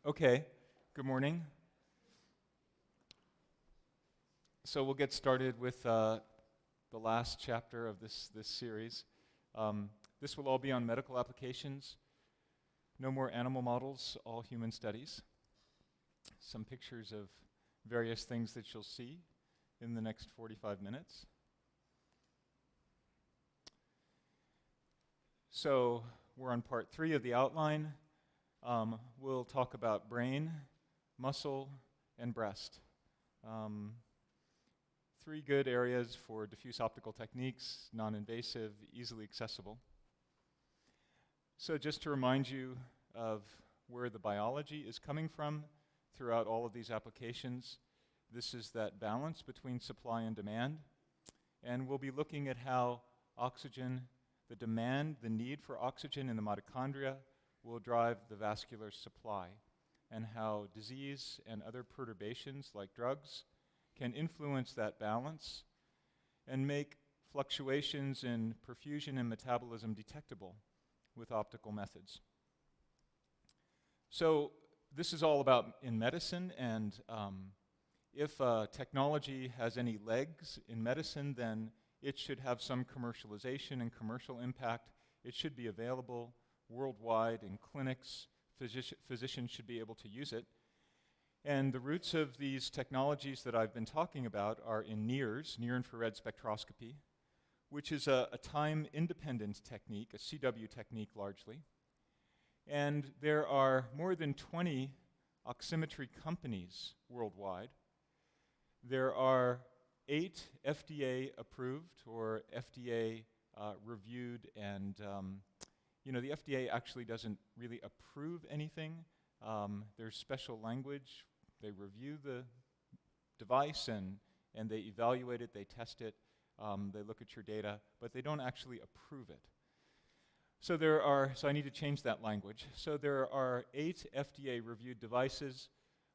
Okay, good morning. So we'll get started with the last chapter of this series. This will all be on medical applications. No more animal models, all human studies. Some pictures of various things that you'll see in the next 45 minutes. So we're on part 3 of the outline. We'll talk about brain, muscle, and breast. 3 good areas for diffuse optical techniques, non-invasive, easily accessible. So just to remind you of where the biology is coming from throughout all of these applications, this is that balance between supply and demand. And we'll be looking at how oxygen, the demand, the need for oxygen in the mitochondria will drive the vascular supply, and how disease and other perturbations like drugs can influence that balance and make fluctuations in perfusion and metabolism detectable with optical methods. So this is all about in medicine, and if technology has any legs in medicine, then it should have some commercialization and commercial impact. It should be available worldwide in clinics. Physicians should be able to use it. And the roots of these technologies that I've been talking about are in NIRS, near-infrared spectroscopy, which is a time-independent technique, a CW technique largely. And there are more than 20 oximetry companies worldwide. There are 8 FDA approved or FDA reviewed, and the FDA actually doesn't really approve anything. There's special language. They review the device and they evaluate it, they test it, they look at your data, but they don't actually approve it. So I need to change that language. So there are 8 FDA reviewed devices.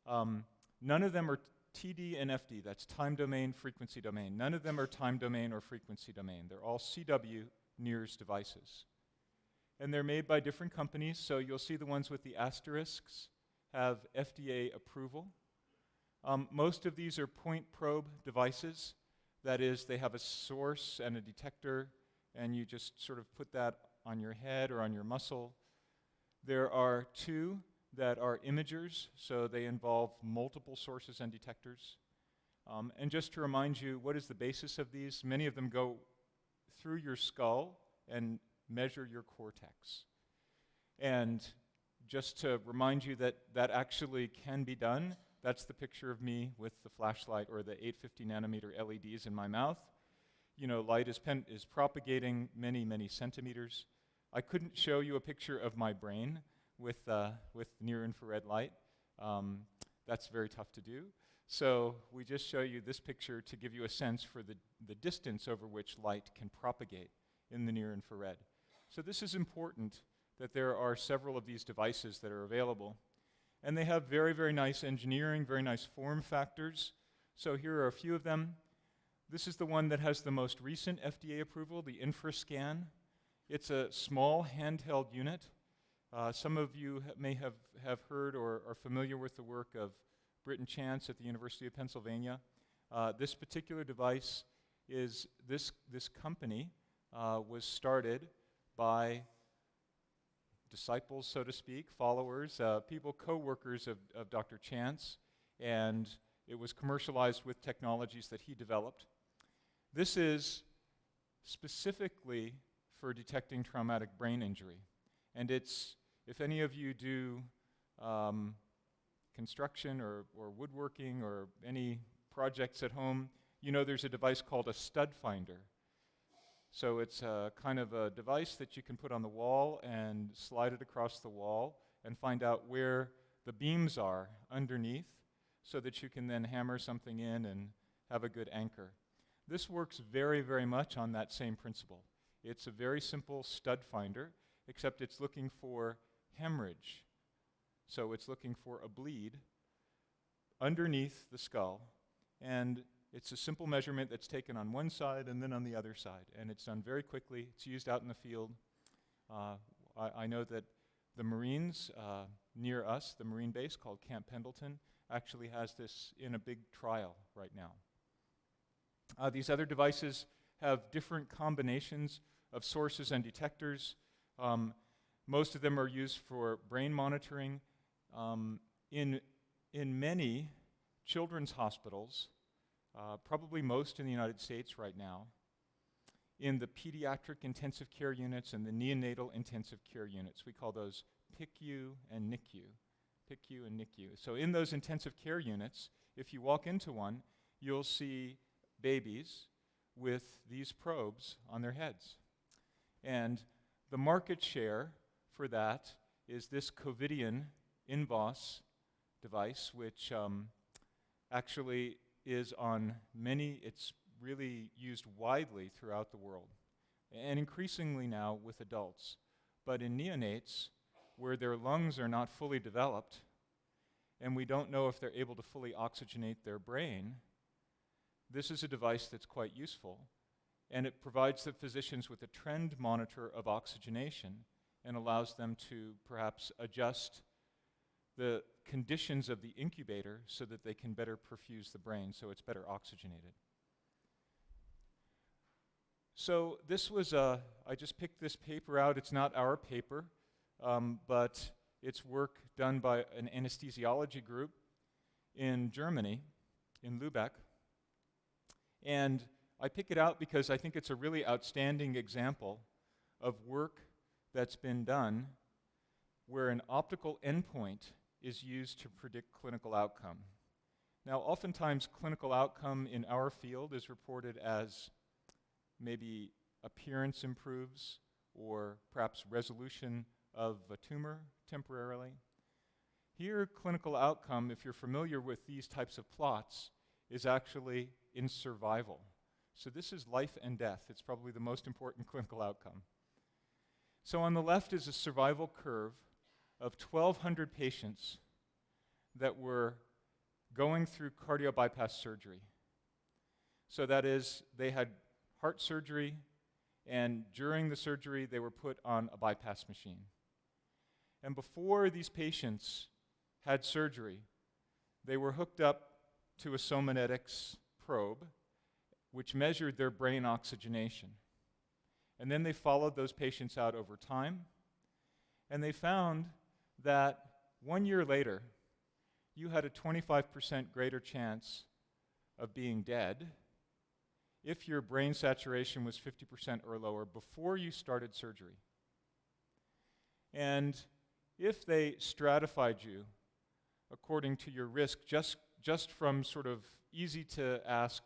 None of them are TD and FD, that's time domain, frequency domain. None of them are time domain or frequency domain. They're all CW NIRS devices. And they're made by different companies, so you'll see the ones with the asterisks have FDA approval. Most of these are point probe devices. That is, they have a source and a detector, and you just sort of put that on your head or on your muscle. There are 2 that are imagers, so they involve multiple sources and detectors. And just to remind you, what is the basis of these? Many of them go through your skull and measure your cortex. And just to remind you that that actually can be done, that's the picture of me with the flashlight or the 850 nanometer LEDs in my mouth. Light is propagating many, many centimeters. I couldn't show you a picture of my brain with near-infrared light. That's very tough to do. So we just show you this picture to give you a sense for the distance over which light can propagate in the near-infrared. So this is important that there are several of these devices that are available. And they have very, very nice engineering, very nice form factors. So here are a few of them. This is the one that has the most recent FDA approval, the Infrascan. It's a small handheld unit. Some of you may have heard or are familiar with the work of Britton Chance at the University of Pennsylvania. This particular device is, this company was started by disciples, so to speak, followers, people, co-workers of Dr. Chance, and it was commercialized with technologies that he developed. This is specifically for detecting traumatic brain injury, and it's, if any of you do construction or woodworking or any projects at home, there's a device called a stud finder. So it's a kind of a device that you can put on the wall and slide it across the wall and find out where the beams are underneath so that you can then hammer something in and have a good anchor. This works very, very much on that same principle. It's a very simple stud finder, except it's looking for hemorrhage. So it's looking for a bleed underneath the skull, and it's a simple measurement that's taken on one side and then on the other side, and it's done very quickly. It's used out in the field. I know that The Marines near us, the Marine base called Camp Pendleton, actually has this in a big trial right now. These other devices have different combinations of sources and detectors. Most of them are used for brain monitoring. In many children's hospitals, probably most in the United States right now, in the pediatric intensive care units and the neonatal intensive care units. We call those PICU and NICU. PICU and NICU. So in those intensive care units, if you walk into one, you'll see babies with these probes on their heads. And the market share for that is this Covidian INVOS device, which actually is on it's really used widely throughout the world, and increasingly now with adults. But in neonates, where their lungs are not fully developed, and we don't know if they're able to fully oxygenate their brain, this is a device that's quite useful, and it provides the physicians with a trend monitor of oxygenation and allows them to perhaps adjust the conditions of the incubator so that they can better perfuse the brain, so it's better oxygenated. So this was I just picked this paper out. It's not our paper, but it's work done by an anesthesiology group in Germany, in Lübeck. And I pick it out because I think it's a really outstanding example of work that's been done where an optical endpoint is used to predict clinical outcome. Now, oftentimes clinical outcome in our field is reported as maybe appearance improves or perhaps resolution of a tumor temporarily. Here, clinical outcome, if you're familiar with these types of plots, is actually in survival. So this is life and death. It's probably the most important clinical outcome. So on the left is a survival curve of 1,200 patients that were going through cardio bypass surgery. So that is, they had heart surgery, and during the surgery, they were put on a bypass machine. And before these patients had surgery, they were hooked up to a Somanetics probe, which measured their brain oxygenation. And then they followed those patients out over time, and they found that 1 year later, you had a 25% greater chance of being dead if your brain saturation was 50% or lower before you started surgery. And if they stratified you according to your risk, just from sort of easy to ask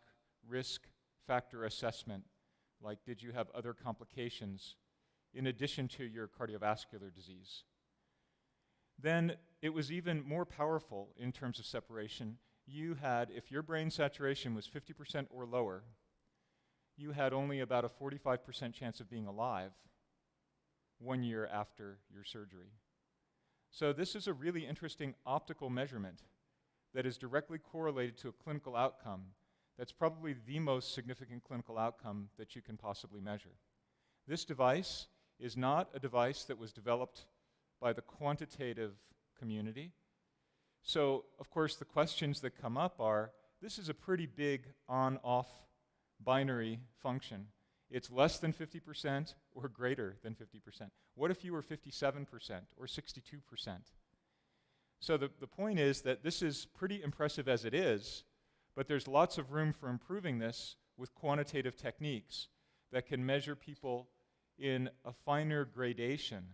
risk factor assessment, like did you have other complications in addition to your cardiovascular disease, then it was even more powerful in terms of separation. You had, if your brain saturation was 50% or lower, you had only about a 45% chance of being alive 1 year after your surgery. So this is a really interesting optical measurement that is directly correlated to a clinical outcome that's probably the most significant clinical outcome that you can possibly measure. This device is not a device that was developed by the quantitative community. So, of course, the questions that come up are, this is a pretty big on-off binary function. It's less than 50% or greater than 50%. What if you were 57% or 62%? So the point is that this is pretty impressive as it is, but there's lots of room for improving this with quantitative techniques that can measure people in a finer gradation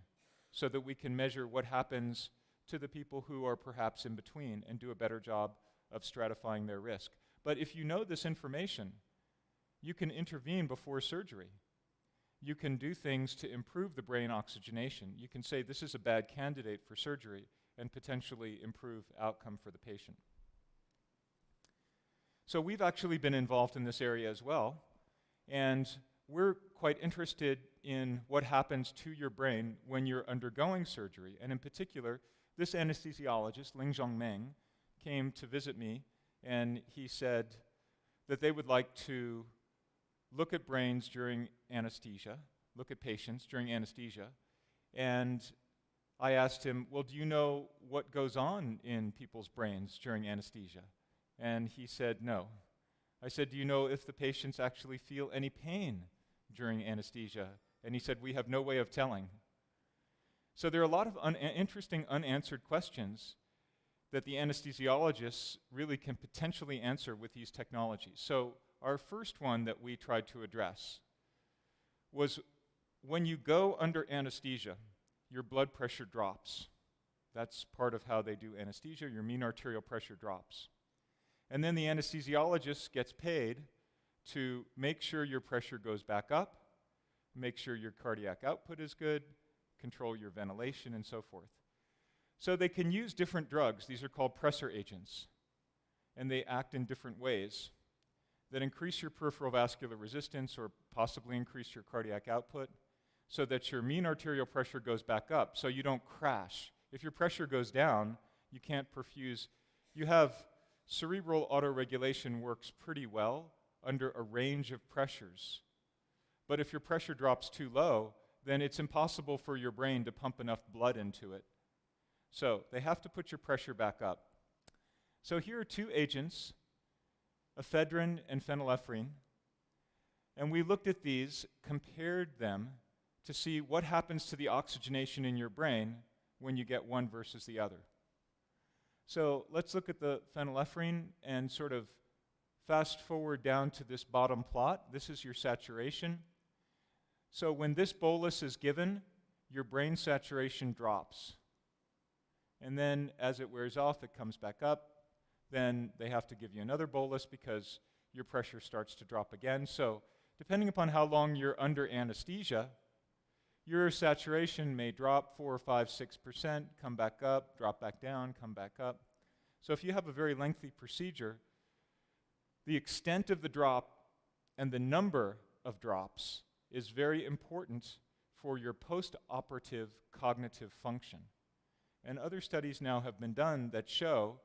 so that we can measure what happens to the people who are perhaps in between and do a better job of stratifying their risk. But if you know this information, you can intervene before surgery. You can do things to improve the brain oxygenation. You can say this is a bad candidate for surgery and potentially improve outcome for the patient. So we've actually been involved in this area as well, and we're quite interested in what happens to your brain when you're undergoing surgery. And in particular, this anesthesiologist, Lingzhong Meng, came to visit me, and he said that they would like to look at brains during anesthesia, look at patients during anesthesia, and I asked him, well, do you know what goes on in people's brains during anesthesia? And he said, no. I said, do you know if the patients actually feel any pain during anesthesia? And he said, we have no way of telling. So there are a lot of interesting unanswered questions that the anesthesiologists really can potentially answer with these technologies. So our first one that we tried to address was when you go under anesthesia, your blood pressure drops. That's part of how they do anesthesia. Your mean arterial pressure drops. And then the anesthesiologist gets paid to make sure your pressure goes back up, make sure your cardiac output is good, control your ventilation, and so forth. So they can use different drugs. These are called pressor agents. And they act in different ways that increase your peripheral vascular resistance or possibly increase your cardiac output so that your mean arterial pressure goes back up so you don't crash. If your pressure goes down, you can't perfuse. You have cerebral autoregulation works pretty well under a range of pressures. But if your pressure drops too low, then it's impossible for your brain to pump enough blood into it. So they have to put your pressure back up. So here are two agents, ephedrine and phenylephrine. And we looked at these, compared them to see what happens to the oxygenation in your brain when you get one versus the other. So let's look at the phenylephrine and sort of fast forward down to this bottom plot. This is your saturation. So when this bolus is given, your brain saturation drops. And then as it wears off, it comes back up. Then they have to give you another bolus because your pressure starts to drop again. So depending upon how long you're under anesthesia, your saturation may drop 4 or 5, 6%, come back up, drop back down, come back up. So if you have a very lengthy procedure, the extent of the drop and the number of drops is very important for your post-operative cognitive function. And other studies now have been done that show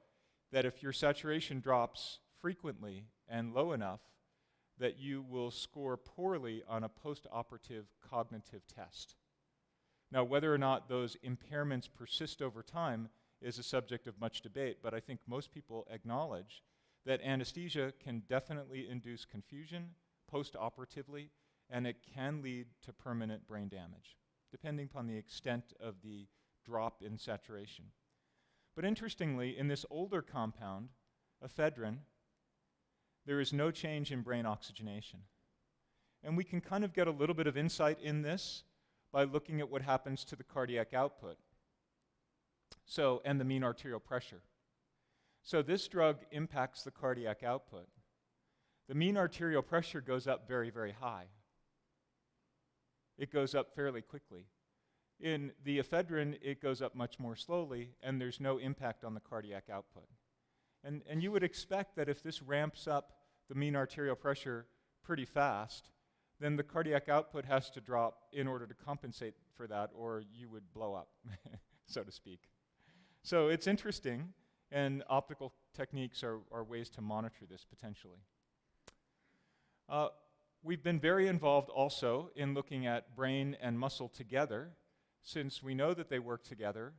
that if your saturation drops frequently and low enough, that you will score poorly on a post-operative cognitive test. Now, whether or not those impairments persist over time is a subject of much debate, but I think most people acknowledge that anesthesia can definitely induce confusion post-operatively, and it can lead to permanent brain damage, depending upon the extent of the drop in saturation. But interestingly, in this older compound, ephedrine, there is no change in brain oxygenation. And we can kind of get a little bit of insight in this by looking at what happens to the cardiac output, and the mean arterial pressure. So this drug impacts the cardiac output. The mean arterial pressure goes up very, very high. It goes up fairly quickly. In the ephedrine, it goes up much more slowly, and there's no impact on the cardiac output. And you would expect that if this ramps up the mean arterial pressure pretty fast, then the cardiac output has to drop in order to compensate for that, or you would blow up, so to speak. So it's interesting, and optical techniques are ways to monitor this potentially. We've been very involved also in looking at brain and muscle together, since we know that they work together.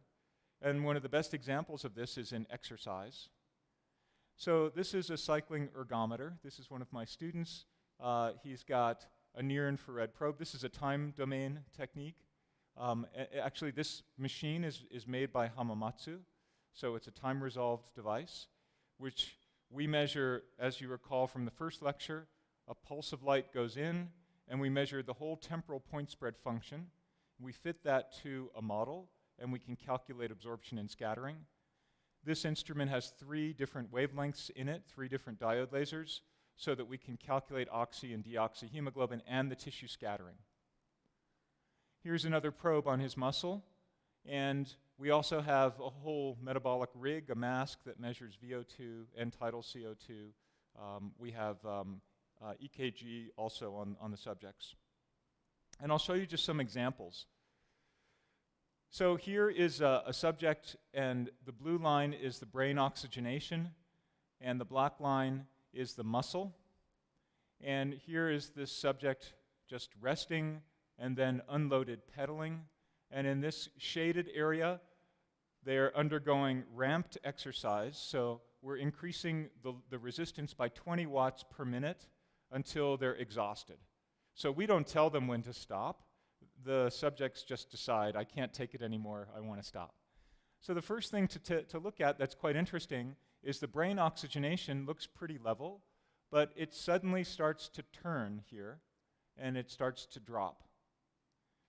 And one of the best examples of this is in exercise. So this is a cycling ergometer. This is one of my students. He's got a near-infrared probe. This is a time domain technique. Actually, this machine is made by Hamamatsu, so it's a time-resolved device, which we measure, as you recall from the first lecture, a pulse of light goes in, and we measure the whole temporal point spread function. We fit that to a model, and we can calculate absorption and scattering. This instrument has 3 different wavelengths in it, 3 different diode lasers, so that we can calculate oxy and deoxyhemoglobin and the tissue scattering. Here's another probe on his muscle, and we also have a whole metabolic rig, a mask that measures VO2 and tidal CO2. We have EKG also on the subjects. And I'll show you just some examples. So here is a subject, and the blue line is the brain oxygenation, and the black line is the muscle. And here is this subject just resting and then unloaded pedaling. And in this shaded area, they're undergoing ramped exercise. So we're increasing the resistance by 20 watts per minute until they're exhausted. So we don't tell them when to stop. The subjects just decide, I can't take it anymore, I want to stop. So the first thing to look at that's quite interesting is the brain oxygenation looks pretty level, but it suddenly starts to turn here, and it starts to drop.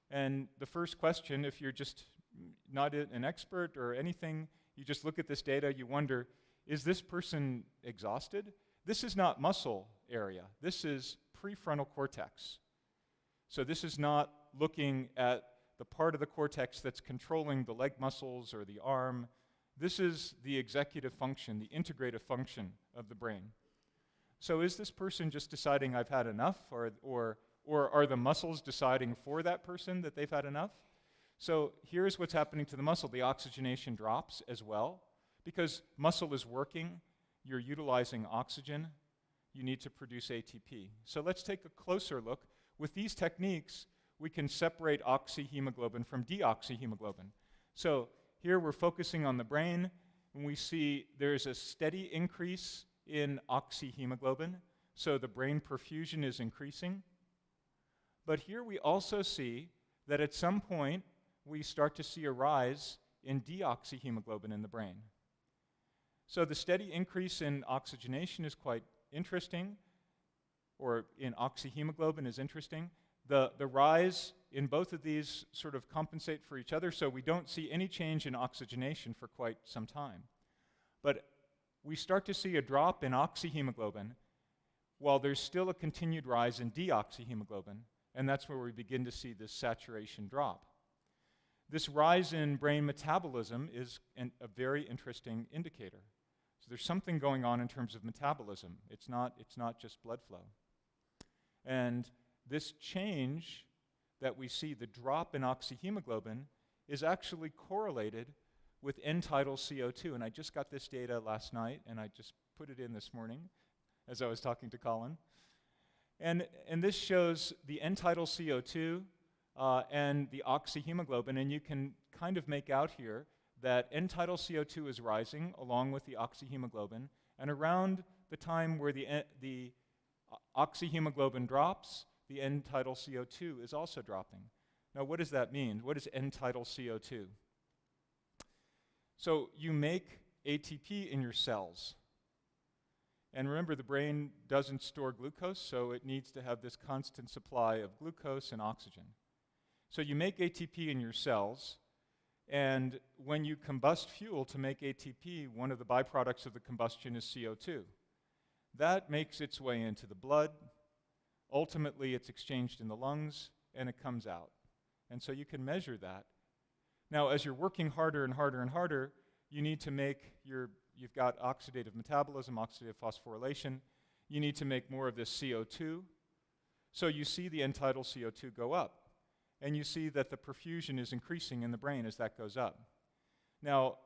And the first question, if you're just not an expert or anything, you just look at this data, you wonder, is this person exhausted? This is not muscle area. This is prefrontal cortex. So this is not looking at the part of the cortex that's controlling the leg muscles or the arm. This is the executive function, the integrative function of the brain. So is this person just deciding I've had enough, or are the muscles deciding for that person that they've had enough? So here's what's happening to the muscle. The oxygenation drops as well. Because muscle is working, you're utilizing oxygen, you need to produce ATP. So let's take a closer look. With these techniques, we can separate oxyhemoglobin from deoxyhemoglobin. So here we're focusing on the brain, and we see there's a steady increase in oxyhemoglobin, so the brain perfusion is increasing. But here we also see that at some point, we start to see a rise in deoxyhemoglobin in the brain. So the steady increase in oxygenation is quite interesting, or in oxyhemoglobin is interesting. The rise in both of these sort of compensate for each other, so we don't see any change in oxygenation for quite some time. But we start to see a drop in oxyhemoglobin while there's still a continued rise in deoxyhemoglobin, and that's where we begin to see this saturation drop. This rise in brain metabolism is a very interesting indicator. So there's something going on in terms of metabolism. It's not just blood flow. And this change that we see, the drop in oxyhemoglobin, is actually correlated with end-tidal CO2. And I just got this data last night, and I just put it in this morning as I was talking to Colin. And this shows the end-tidal CO2 and the oxyhemoglobin, and you can kind of make out here that end-tidal CO2 is rising along with the oxyhemoglobin, and around the time where the oxyhemoglobin drops, the end-tidal CO2 is also dropping. Now, what does that mean? What is end-tidal CO2? So you make ATP in your cells. And remember, the brain doesn't store glucose, so it needs to have this constant supply of glucose and oxygen. So you make ATP in your cells, and when you combust fuel to make ATP, one of the byproducts of the combustion is CO2. That makes its way into the blood. Ultimately, it's exchanged in the lungs, and it comes out. And so you can measure that. Now, as you're working harder and harder and harder, you need to make you've got oxidative metabolism, oxidative phosphorylation. You need to make more of this CO2. So you see the end-tidal CO2 go up. And you see that the perfusion is increasing in the brain as that goes up. Now,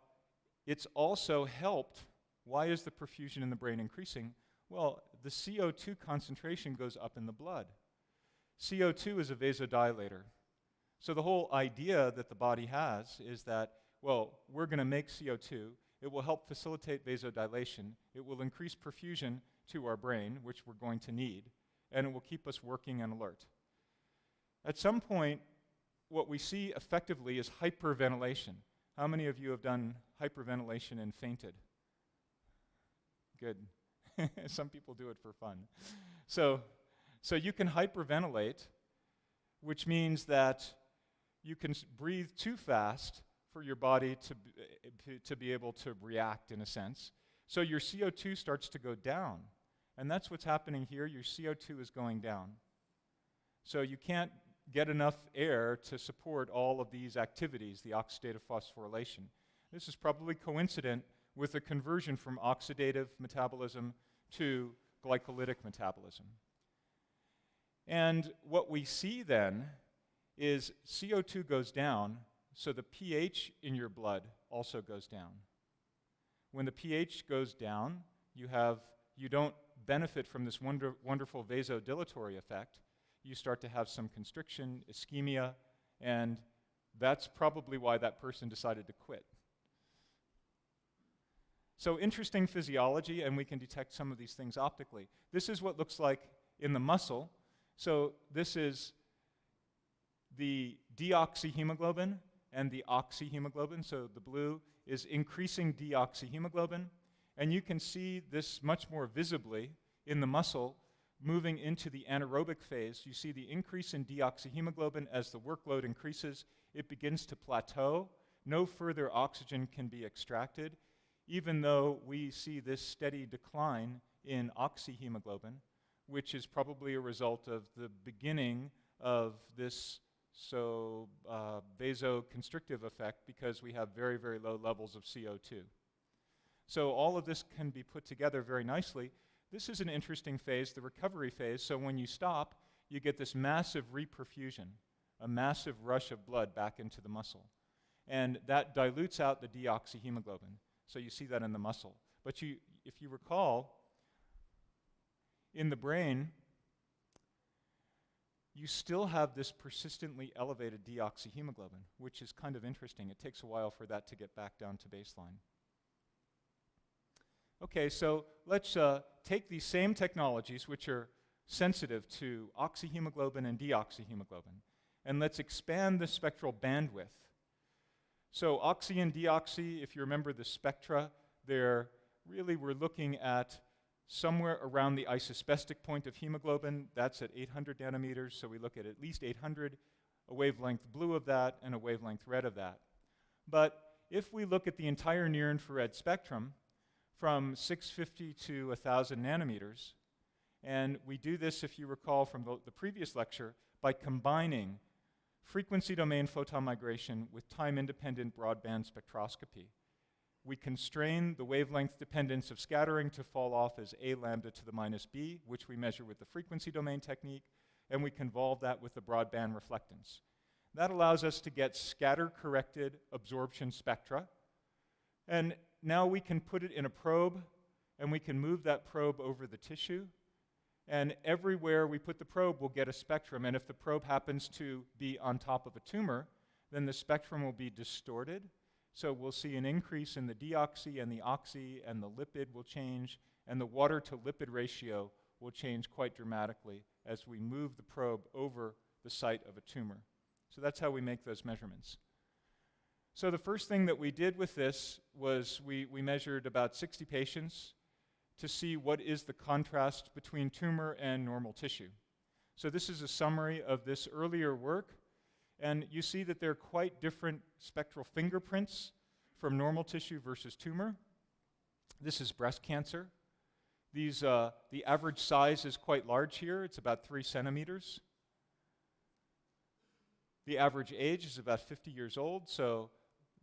it's also helped. Why is the perfusion in the brain increasing? Well, the CO2 concentration goes up in the blood. CO2 is a vasodilator. So the whole idea that the body has is that, well, we're going to make CO2. It will help facilitate vasodilation. It will increase perfusion to our brain, which we're going to need, and it will keep us working and alert. At some point, what we see effectively is hyperventilation. How many of you have done hyperventilation and fainted? Good. Some people do it for fun. So you can hyperventilate, which means that you can breathe too fast for your body to be able to react in a sense. So your CO2 starts to go down. And that's what's happening here. Your CO2 is going down. So you can't get enough air to support all of these activities, the oxidative phosphorylation. This is probably coincident with the conversion from oxidative metabolism to glycolytic metabolism. And what we see then is CO2 goes down, so the pH in your blood also goes down. When the pH goes down, you don't benefit from this wonderful vasodilatory effect. You start to have some constriction, ischemia, and that's probably why that person decided to quit. So interesting physiology, and we can detect some of these things optically. This is what looks like in the muscle. So this is the deoxyhemoglobin and the oxyhemoglobin. So the blue is increasing deoxyhemoglobin. And you can see this much more visibly in the muscle moving into the anaerobic phase. You see the increase in deoxyhemoglobin as the workload increases. It begins to plateau. No further oxygen can be extracted, even though we see this steady decline in oxyhemoglobin, which is probably a result of the beginning of this vasoconstrictive effect because we have very, very low levels of CO2. So all of this can be put together very nicely. This is an interesting phase, the recovery phase. So when you stop, you get this massive reperfusion, a massive rush of blood back into the muscle. And that dilutes out the deoxyhemoglobin. So you see that in the muscle. But if you recall, in the brain, you still have this persistently elevated deoxyhemoglobin, which is kind of interesting. It takes a while for that to get back down to baseline. Okay, so let's take these same technologies, which are sensitive to oxyhemoglobin and deoxyhemoglobin, and let's expand the spectral bandwidth. So oxy and deoxy, if you remember the spectra, we're looking at somewhere around the isospestic point of hemoglobin. That's at 800 nanometers, so we look at least 800, a wavelength blue of that, and a wavelength red of that. But if we look at the entire near-infrared spectrum, from 650 to 1,000 nanometers, and we do this, if you recall from the previous lecture, by combining frequency domain photon migration with time-independent broadband spectroscopy. We constrain the wavelength dependence of scattering to fall off as A lambda to the minus B, which we measure with the frequency domain technique, and we convolve that with the broadband reflectance. That allows us to get scatter-corrected absorption spectra, and now we can put it in a probe, and we can move that probe over the tissue, and everywhere we put the probe, we'll get a spectrum, and if the probe happens to be on top of a tumor, then the spectrum will be distorted. So we'll see an increase in the deoxy and the oxy, and the lipid will change, and the water to lipid ratio will change quite dramatically as we move the probe over the site of a tumor. So that's how we make those measurements. So the first thing that we did with this was we measured about 60 patients to see what is the contrast between tumor and normal tissue. So this is a summary of this earlier work. And you see that they're quite different spectral fingerprints from normal tissue versus tumor. This is breast cancer. The average size is quite large here. It's about 3 centimeters. The average age is about 50 years old, so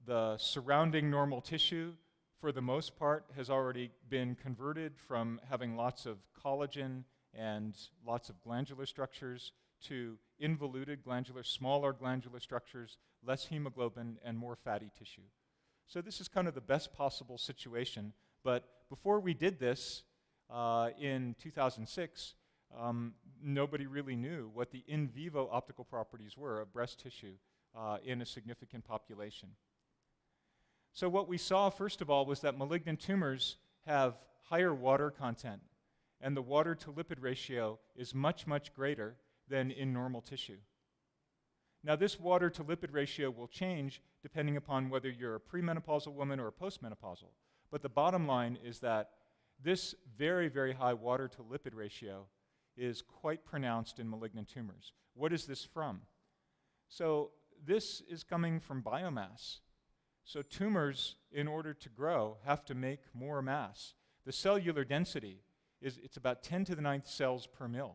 the surrounding normal tissue, for the most part, has already been converted from having lots of collagen and lots of glandular structures to involuted smaller glandular structures, less hemoglobin, and more fatty tissue. So this is kind of the best possible situation. But before we did this in 2006, nobody really knew what the in vivo optical properties were of breast tissue in a significant population. So what we saw, first of all, was that malignant tumors have higher water content, and the water to lipid ratio is much, much greater than in normal tissue. Now, this water to lipid ratio will change depending upon whether you're a premenopausal woman or a postmenopausal. But the bottom line is that this very, very high water to lipid ratio is quite pronounced in malignant tumors. What is this from? So this is coming from biomass. So tumors, in order to grow, have to make more mass. The cellular density it's about 10 to the 9th cells per mil.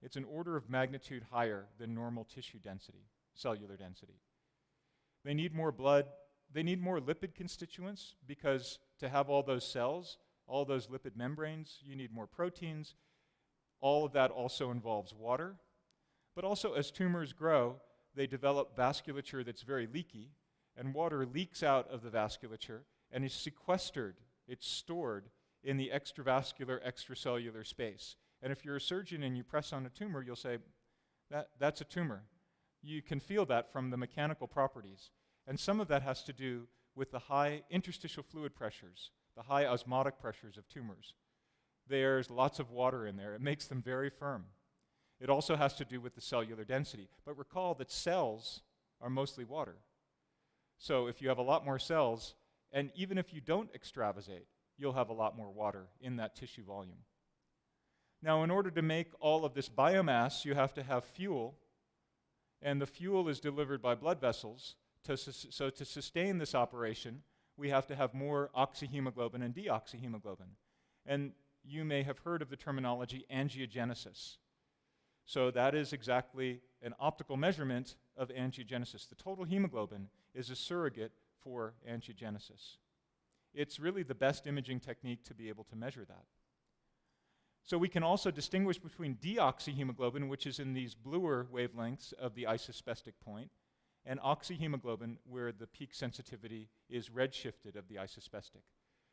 It's an order of magnitude higher than normal tissue density, cellular density. They need more blood. They need more lipid constituents because to have all those cells, all those lipid membranes, you need more proteins. All of that also involves water. But also, as tumors grow, they develop vasculature that's very leaky, and water leaks out of the vasculature and is sequestered. It's stored in the extravascular, extracellular space. And if you're a surgeon and you press on a tumor, you'll say, that's a tumor. You can feel that from the mechanical properties. And some of that has to do with the high interstitial fluid pressures, the high osmotic pressures of tumors. There's lots of water in there. It makes them very firm. It also has to do with the cellular density. But recall that cells are mostly water. So if you have a lot more cells, and even if you don't extravasate, you'll have a lot more water in that tissue volume. Now, in order to make all of this biomass, you have to have fuel, and the fuel is delivered by blood vessels. So to sustain this operation, we have to have more oxyhemoglobin and deoxyhemoglobin. And you may have heard of the terminology angiogenesis. So that is exactly an optical measurement of angiogenesis. The total hemoglobin is a surrogate for angiogenesis. It's really the best imaging technique to be able to measure that. So we can also distinguish between deoxyhemoglobin, which is in these bluer wavelengths of the isospestic point, and oxyhemoglobin, where the peak sensitivity is redshifted of the isospestic.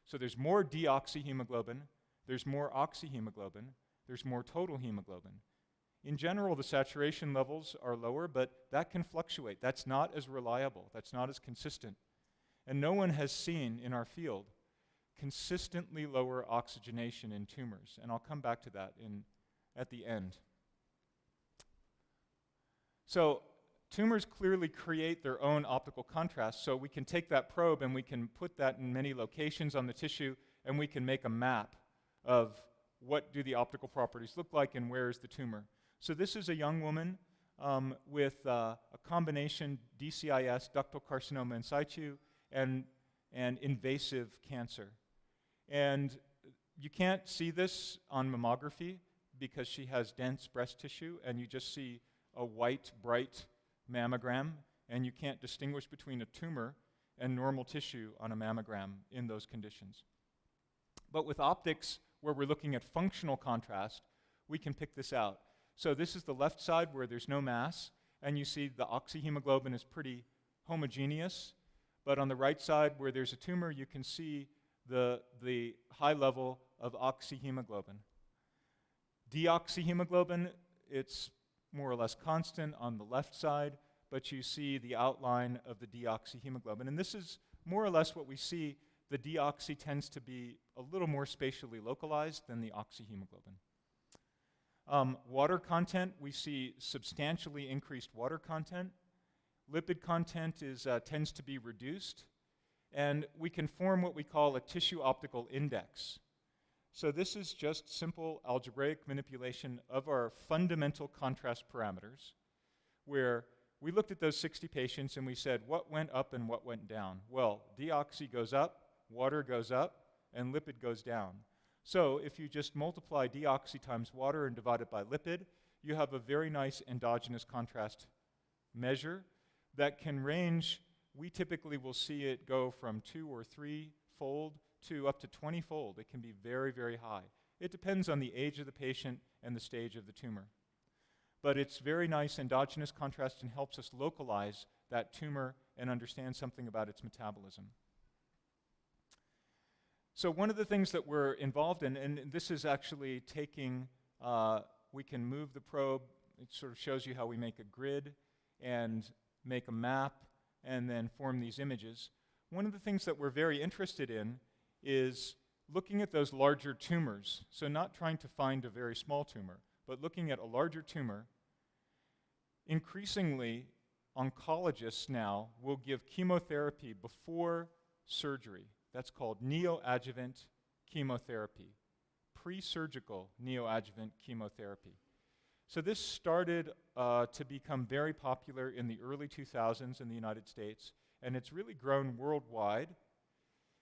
So there's more deoxyhemoglobin, there's more oxyhemoglobin, there's more total hemoglobin. In general, the saturation levels are lower, but that can fluctuate. That's not as reliable. That's not as consistent. And no one has seen in our field consistently lower oxygenation in tumors. And I'll come back to that at the end. So tumors clearly create their own optical contrast, so we can take that probe and we can put that in many locations on the tissue, and we can make a map of what do the optical properties look like and where is the tumor. So this is a young woman with a combination DCIS, ductal carcinoma in situ, and invasive cancer. And you can't see this on mammography because she has dense breast tissue, and you just see a white, bright mammogram, and you can't distinguish between a tumor and normal tissue on a mammogram in those conditions. But with optics, where we're looking at functional contrast, we can pick this out. So this is the left side where there's no mass, and you see the oxyhemoglobin is pretty homogeneous. But on the right side where there's a tumor, you can see the high level of oxyhemoglobin. Deoxyhemoglobin, it's more or less constant on the left side, but you see the outline of the deoxyhemoglobin. And this is more or less what we see. The deoxy tends to be a little more spatially localized than the oxyhemoglobin. Water content, we see substantially increased water content. Lipid content tends to be reduced. And we can form what we call a tissue optical index. So this is just simple algebraic manipulation of our fundamental contrast parameters, where we looked at those 60 patients and we said, what went up and what went down? Well, deoxy goes up, water goes up, and lipid goes down. So if you just multiply deoxy times water and divide it by lipid, you have a very nice endogenous contrast measure that can range. We typically will see it go from 2 or 3-fold to up to 20-fold. It can be very, very high. It depends on the age of the patient and the stage of the tumor. But it's very nice endogenous contrast and helps us localize that tumor and understand something about its metabolism. So one of the things that we're involved in, and this is actually taking, we can move the probe. It sort of shows you how we make a grid and make a map and then form these images. One of the things that we're very interested in is looking at those larger tumors. So not trying to find a very small tumor, but looking at a larger tumor. Increasingly, oncologists now will give chemotherapy before surgery. That's called neoadjuvant chemotherapy, pre-surgical neoadjuvant chemotherapy. So this started to become very popular in the early 2000s in the United States, and it's really grown worldwide.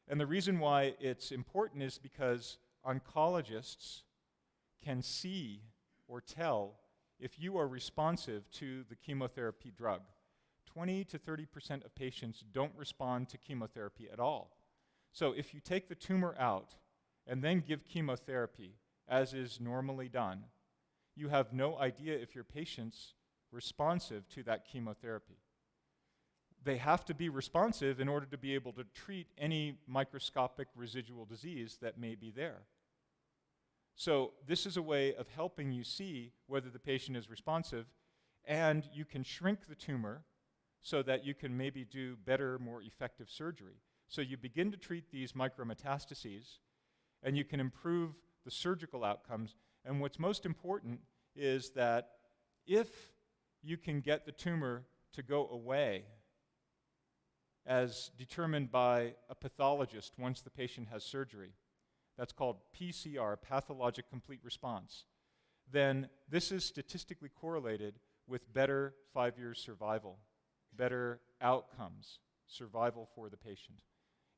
And the reason why it's important is because oncologists can see or tell if you are responsive to the chemotherapy drug. 20 to 30% of patients don't respond to chemotherapy at all. So if you take the tumor out and then give chemotherapy, as is normally done, you have no idea if your patient's responsive to that chemotherapy. They have to be responsive in order to be able to treat any microscopic residual disease that may be there. So this is a way of helping you see whether the patient is responsive, and you can shrink the tumor so that you can maybe do better, more effective surgery. So you begin to treat these micrometastases, and you can improve the surgical outcomes. And what's most important is that if you can get the tumor to go away, as determined by a pathologist once the patient has surgery, that's called PCR, pathologic complete response, then this is statistically correlated with better 5-year survival, better outcomes, survival for the patient.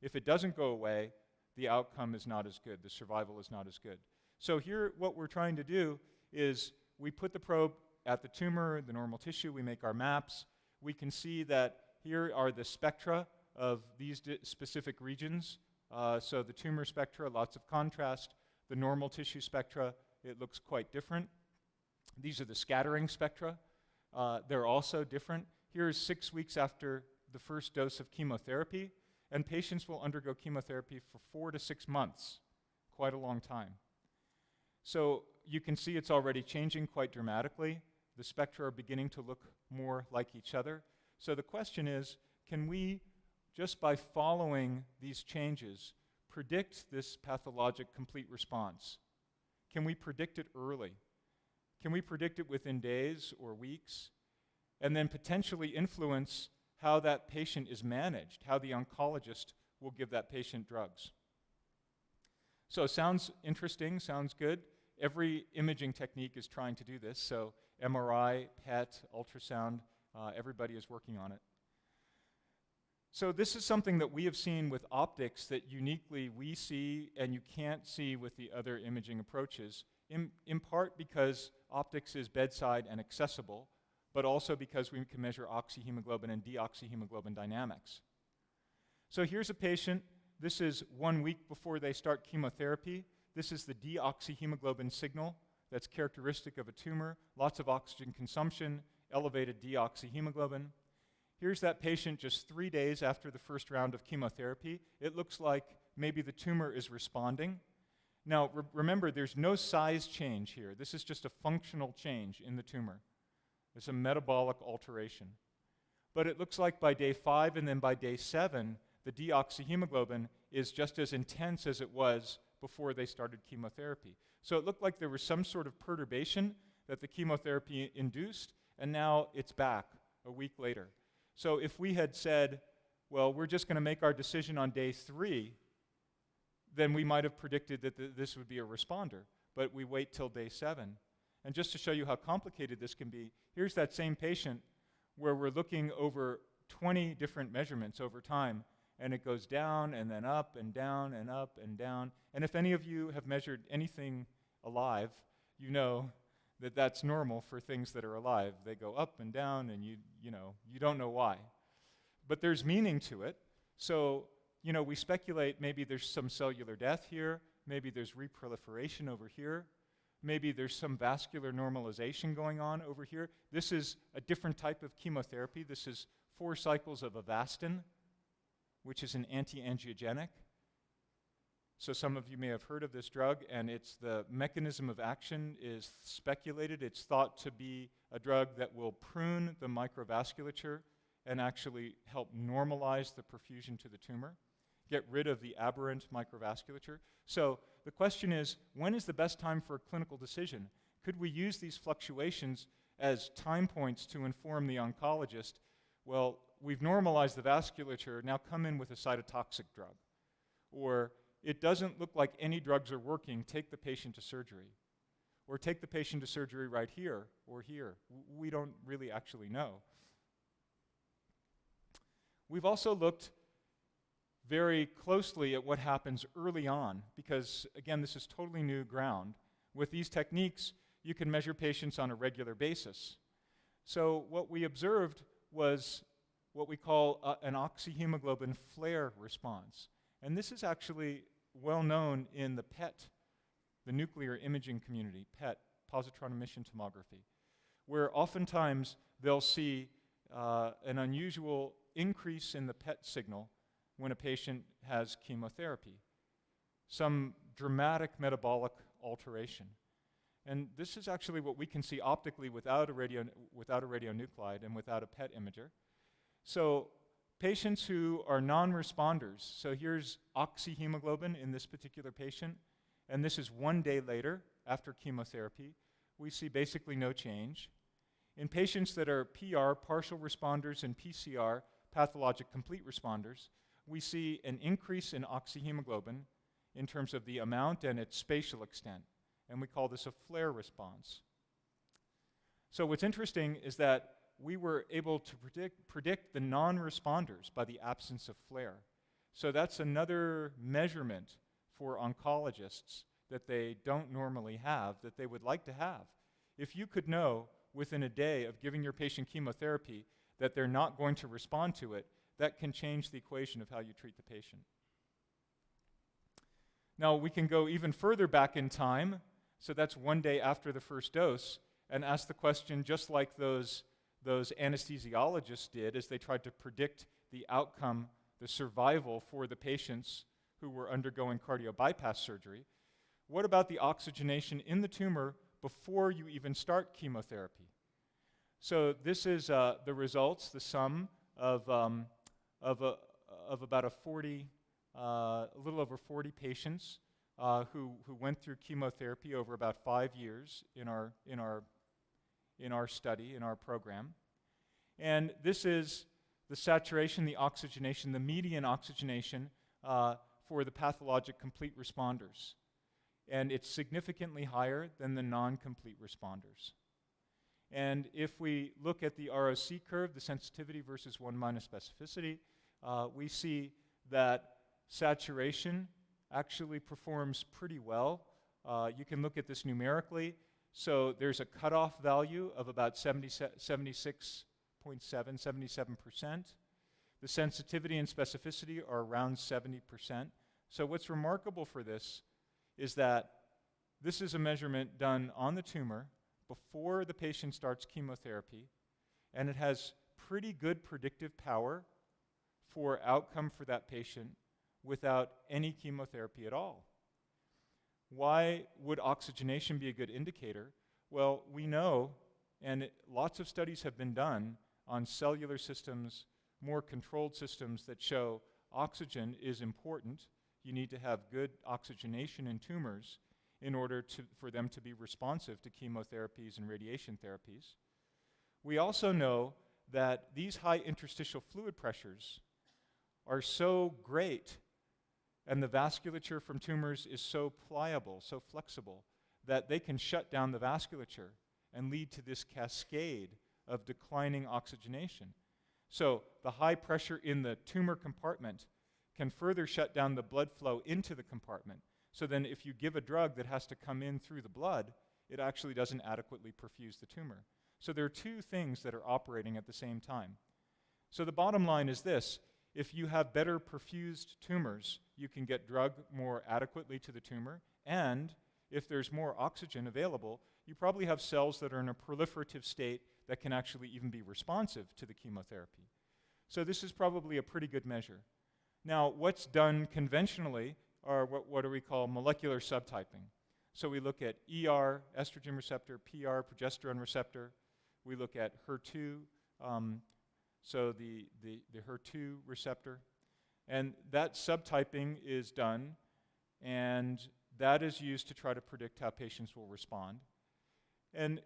If it doesn't go away, the outcome is not as good, the survival is not as good. So here, what we're trying to do is we put the probe at the tumor, the normal tissue, we make our maps. We can see that here are the spectra of these specific regions. So the tumor spectra, lots of contrast. The normal tissue spectra, it looks quite different. These are the scattering spectra. They're also different. Here's 6 weeks after the first dose of chemotherapy, and patients will undergo chemotherapy for 4 to 6 months, quite a long time. So you can see it's already changing quite dramatically. The spectra are beginning to look more like each other. So the question is, can we, just by following these changes, predict this pathologic complete response? Can we predict it early? Can we predict it within days or weeks? And then potentially influence how that patient is managed, how the oncologist will give that patient drugs. So sounds interesting, sounds good. Every imaging technique is trying to do this. So MRI, PET, ultrasound, everybody is working on it. So this is something that we have seen with optics that uniquely we see and you can't see with the other imaging approaches, in part because optics is bedside and accessible, but also because we can measure oxyhemoglobin and deoxyhemoglobin dynamics. So here's a patient. This is 1 week before they start chemotherapy. This is the deoxyhemoglobin signal that's characteristic of a tumor, lots of oxygen consumption, elevated deoxyhemoglobin. Here's that patient just 3 days after the first round of chemotherapy. It looks like maybe the tumor is responding. Now, remember, there's no size change here. This is just a functional change in the tumor. It's a metabolic alteration. But it looks like by day 5 and then by day 7, the deoxyhemoglobin is just as intense as it was before they started chemotherapy. So it looked like there was some sort of perturbation that the chemotherapy induced, and now it's back a week later. So if we had said, well, we're just going to make our decision on day 3, then we might have predicted that this would be a responder. But we wait till day 7. And just to show you how complicated this can be, here's that same patient where we're looking over 20 different measurements over time, and it goes down and then up and down and up and down. And if any of you have measured anything alive, you know that that's normal for things that are alive. They go up and down, and you don't know why. But there's meaning to it. So, we speculate maybe there's some cellular death here, maybe there's reproliferation over here, maybe there's some vascular normalization going on over here. This is a different type of chemotherapy. This is 4 cycles of Avastin, which is an anti-angiogenic. So some of you may have heard of this drug, and the mechanism of action is speculated. It's thought to be a drug that will prune the microvasculature and actually help normalize the perfusion to the tumor, get rid of the aberrant microvasculature. So the question is, when is the best time for a clinical decision? Could we use these fluctuations as time points to inform the oncologist, well, we've normalized the vasculature, now come in with a cytotoxic drug. Or it doesn't look like any drugs are working, take the patient to surgery. Or take the patient to surgery right here or here. We don't really actually know. We've also looked very closely at what happens early on, because again, this is totally new ground. With these techniques, you can measure patients on a regular basis. So what we observed was what we call an oxyhemoglobin flare response. And this is actually well known in the PET, the nuclear imaging community, PET, positron emission tomography, where oftentimes they'll see an unusual increase in the PET signal when a patient has chemotherapy, some dramatic metabolic alteration. And this is actually what we can see optically without a radionuclide and without a PET imager. So patients who are non-responders, so here's oxyhemoglobin in this particular patient, and this is 1 day later after chemotherapy. We see basically no change. In patients that are PR, partial responders, and PCR, pathologic complete responders, we see an increase in oxyhemoglobin in terms of the amount and its spatial extent, and we call this a flare response. So what's interesting is that we were able to predict the non-responders by the absence of flare. So that's another measurement for oncologists that they don't normally have, that they would like to have. If you could know within a day of giving your patient chemotherapy that they're not going to respond to it, that can change the equation of how you treat the patient. Now, we can go even further back in time, so that's 1 day after the first dose, and ask the question just like those anesthesiologists did as they tried to predict the outcome, the survival for the patients who were undergoing cardio bypass surgery. What about the oxygenation in the tumor before you even start chemotherapy? So this is the results, the sum of about a little over 40 patients who went through chemotherapy over about 5 years in our study, in our program. And this is the saturation, the oxygenation, the median oxygenation for the pathologic complete responders. And it's significantly higher than the non-complete responders. And if we look at the ROC curve, the sensitivity versus 1 minus specificity, we see that saturation actually performs pretty well. You can look at this numerically. So there's a cutoff value of about 76.7, 77%. The sensitivity and specificity are around 70%. So what's remarkable for this is that this is a measurement done on the tumor before the patient starts chemotherapy, and it has pretty good predictive power for outcome for that patient without any chemotherapy at all. Why would oxygenation be a good indicator? Well, we know, and lots of studies have been done on cellular systems, more controlled systems that show oxygen is important. You need to have good oxygenation in tumors in order for them to be responsive to chemotherapies and radiation therapies. We also know that these high interstitial fluid pressures are so great, and the vasculature from tumors is so pliable, so flexible, that they can shut down the vasculature and lead to this cascade of declining oxygenation. So the high pressure in the tumor compartment can further shut down the blood flow into the compartment. So then if you give a drug that has to come in through the blood, it actually doesn't adequately perfuse the tumor. So there are two things that are operating at the same time. So the bottom line is this: if you have better perfused tumors, you can get drug more adequately to the tumor, and if there's more oxygen available, you probably have cells that are in a proliferative state that can actually even be responsive to the chemotherapy. So this is probably a pretty good measure. Now, what's done conventionally are what do we call molecular subtyping. So we look at ER, estrogen receptor, PR, progesterone receptor. We look at HER2, so the HER2 receptor. And that subtyping is done, and that is used to try to predict how patients will respond. And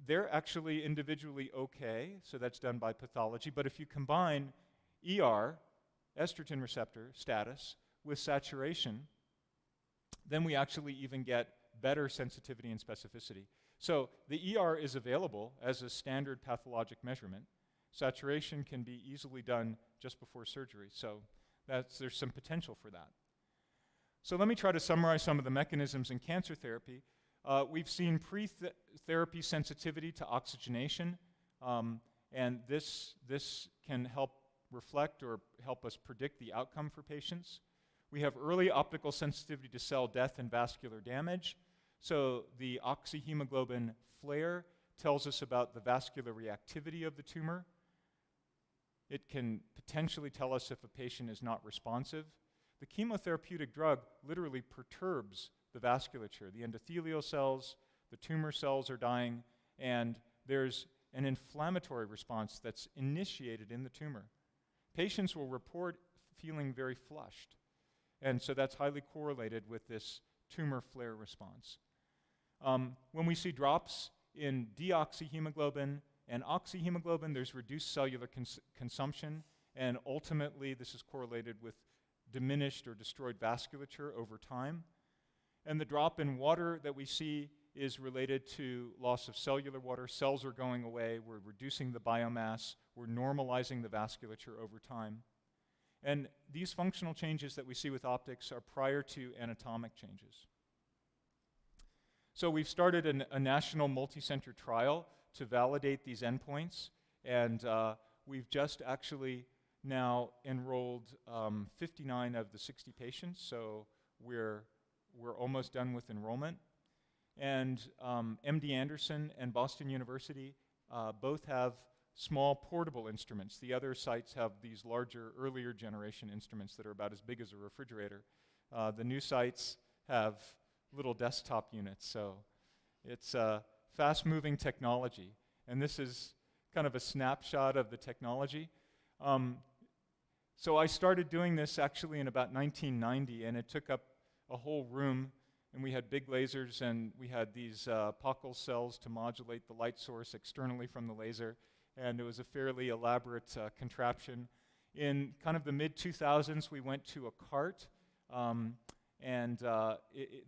they're actually individually okay, so that's done by pathology. But if you combine ER, estrogen receptor status, with saturation, then we actually even get better sensitivity and specificity. So the ER is available as a standard pathologic measurement. Saturation can be easily done just before surgery, so there's some potential for that. So let me try to summarize some of the mechanisms in cancer therapy. We've seen pre-therapy sensitivity to oxygenation, and this can help reflect or help us predict the outcome for patients. We have early optical sensitivity to cell death and vascular damage. So the oxyhemoglobin flare tells us about the vascular reactivity of the tumor. It can potentially tell us if a patient is not responsive. The chemotherapeutic drug literally perturbs the vasculature, the endothelial cells, the tumor cells are dying, and there's an inflammatory response that's initiated in the tumor. Patients will report feeling very flushed, and so that's highly correlated with this tumor flare response. When we see drops in deoxyhemoglobin and oxyhemoglobin, there's reduced cellular consumption, and ultimately this is correlated with diminished or destroyed vasculature over time. And the drop in water that we see is related to loss of cellular water. Cells are going away, we're reducing the biomass, we're normalizing the vasculature over time. And these functional changes that we see with optics are prior to anatomic changes. So we've started a national multi-center trial to validate these endpoints, and we've just actually now enrolled 59 of the 60 patients, so we're almost done with enrollment. And MD Anderson and Boston University both have small portable instruments. The other sites have these larger, earlier generation instruments that are about as big as a refrigerator. The new sites have little desktop units, so it's fast-moving technology. And this is kind of a snapshot of the technology. So I started doing this actually in about 1990, and it took up a whole room, and we had big lasers, and we had these Optical cells to modulate the light source externally from the laser, and it was a fairly elaborate contraption. In kind of the mid-2000s, we went to a cart,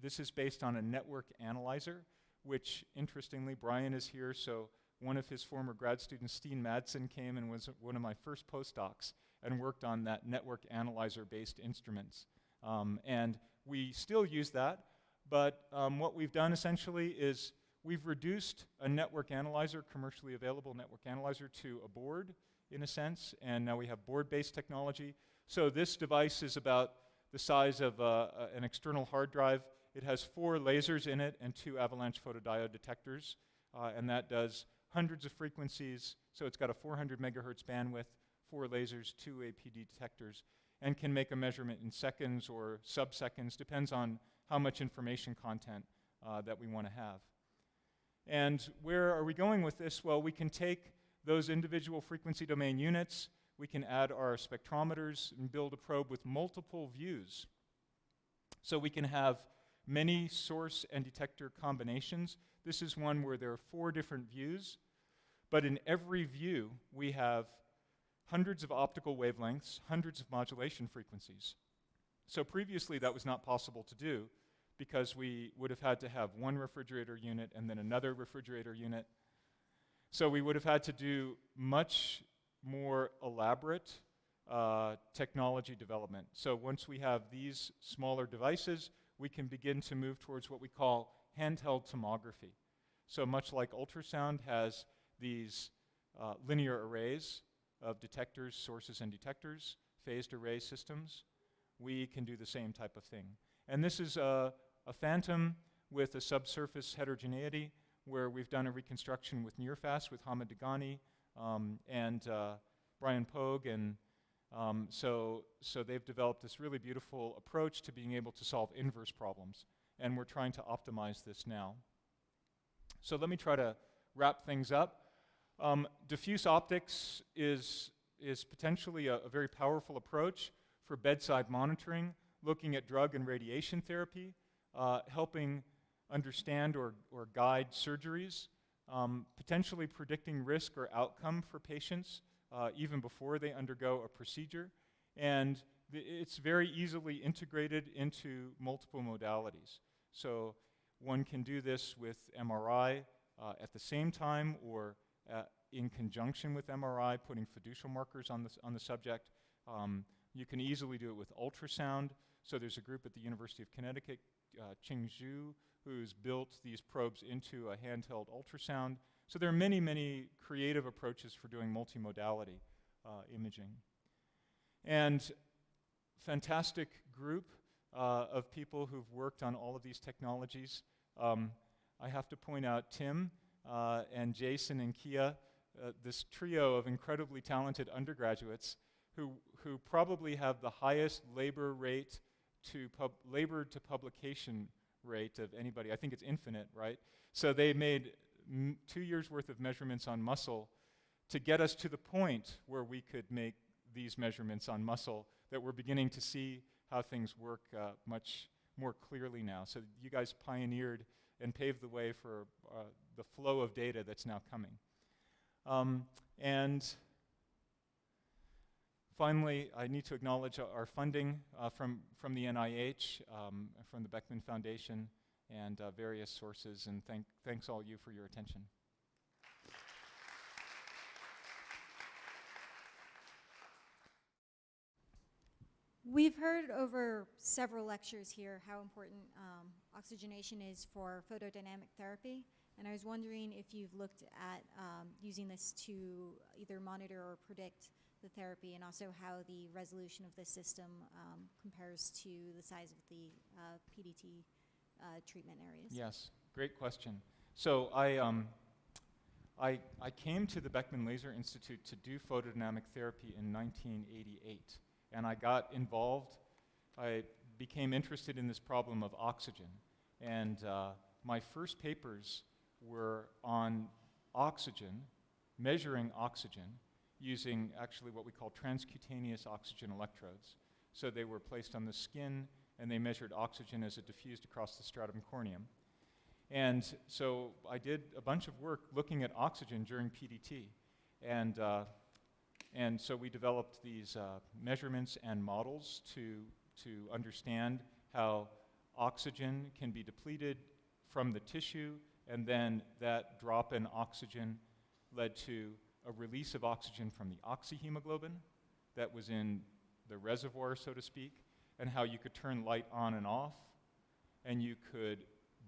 this is based on a network analyzer, which, interestingly, Brian is here, so one of his former grad students, Steen Madsen, came and was one of my first postdocs and worked on that network analyzer-based instruments. And we still use that, but what we've done essentially is we've reduced a network analyzer, commercially available network analyzer, to a board, in a sense, and now we have board-based technology. So this device is about the size of an external hard drive. It has 4 lasers in it and 2 avalanche photodiode detectors, and that does hundreds of frequencies. So it's got a 400 megahertz bandwidth, 4 lasers, 2 APD detectors, and can make a measurement in seconds or sub-seconds, depends on how much information content that we want to have. And where are we going with this? Well, we can take those individual frequency domain units, we can add our spectrometers and build a probe with multiple views. So we can have many source and detector combinations. This is one where there are 4 different views, but in every view we have hundreds of optical wavelengths, hundreds of modulation frequencies. So previously that was not possible to do because we would have had to have one refrigerator unit and then another refrigerator unit. So we would have had to do much more elaborate technology development. So once we have these smaller devices, we can begin to move towards what we call handheld tomography. So much like ultrasound has these linear arrays of detectors, sources, and detectors, phased array systems, we can do the same type of thing. And this is a phantom with a subsurface heterogeneity where we've done a reconstruction with NearFast with Hamid Degani and Brian Pogue, and so they've developed this really beautiful approach to being able to solve inverse problems, and we're trying to optimize this now. So let me try to wrap things up. Diffuse optics is potentially a very powerful approach for bedside monitoring, looking at drug and radiation therapy, helping understand or guide surgeries, potentially predicting risk or outcome for patients even before they undergo a procedure, and it's very easily integrated into multiple modalities. So one can do this with MRI at the same time or in conjunction with MRI, putting fiducial markers on the subject. You can easily do it with ultrasound. So there's a group at the University of Connecticut, Qing Zhu, who's built these probes into a handheld ultrasound. So there are many, many creative approaches for doing multimodality imaging. And fantastic group of people who've worked on all of these technologies. I have to point out Tim and Jason and Kia, this trio of incredibly talented undergraduates who probably have the highest labor to publication rate of anybody. I think it's infinite, right? So they made 2 years worth of measurements on muscle to get us to the point where we could make these measurements on muscle, that we're beginning to see how things work much more clearly now. So you guys pioneered and paved the way for the flow of data that's now coming. And finally, I need to acknowledge our funding from the NIH, from the Beckman Foundation, and various sources, and thanks all you for your attention. We've heard over several lectures here how important oxygenation is for photodynamic therapy, and I was wondering if you've looked at using this to either monitor or predict the therapy, and also how the resolution of the system compares to the size of the PDT treatment areas. Yes, great question. So I came to the Beckman Laser Institute to do photodynamic therapy in 1988. And I got involved. I became interested in this problem of oxygen. And my first papers were on oxygen, measuring oxygen, using actually what we call transcutaneous oxygen electrodes. So they were placed on the skin, and they measured oxygen as it diffused across the stratum corneum. And so I did a bunch of work looking at oxygen during PDT. And so we developed these measurements and models to understand how oxygen can be depleted from the tissue, and then that drop in oxygen led to a release of oxygen from the oxyhemoglobin that was in the reservoir, so to speak, and how you could turn light on and off, and you could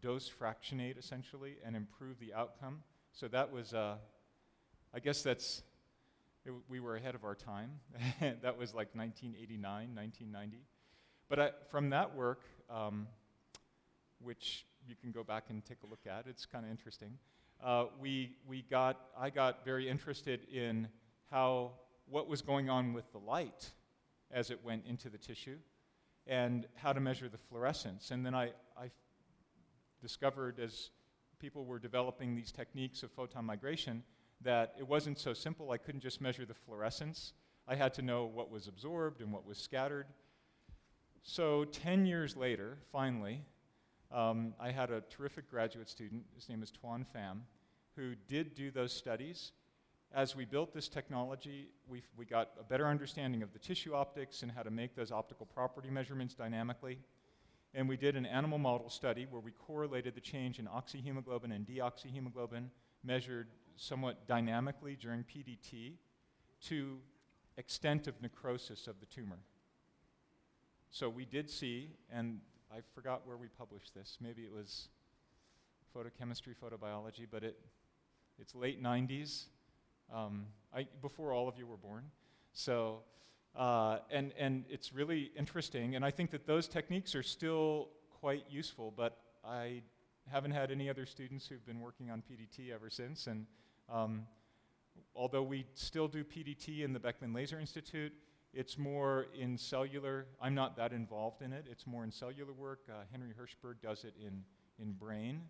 dose fractionate, essentially, and improve the outcome. So that was, I guess we were ahead of our time. That was like 1989, 1990. But from that work, which you can go back and take a look at, it's kind of interesting, I got very interested in what was going on with the light as it went into the tissue, and how to measure the fluorescence. And then I discovered, as people were developing these techniques of photon migration, that it wasn't so simple. I couldn't just measure the fluorescence. I had to know what was absorbed and what was scattered. So 10 years later, finally, I had a terrific graduate student, his name is Tuan Pham, who did do those studies. As we built this technology, we got a better understanding of the tissue optics and how to make those optical property measurements dynamically. And we did an animal model study where we correlated the change in oxyhemoglobin and deoxyhemoglobin, measured somewhat dynamically during PDT, to extent of necrosis of the tumor. So we did see, and I forgot where we published this, maybe it was photochemistry, photobiology, but it's late 90s, before all of you were born. So, and it's really interesting, and I think that those techniques are still quite useful, but I haven't had any other students who've been working on PDT ever since. And although we still do PDT in the Beckman Laser Institute, it's more in cellular. I'm not that involved in it. It's more in cellular work. Henry Hirschberg does it in brain.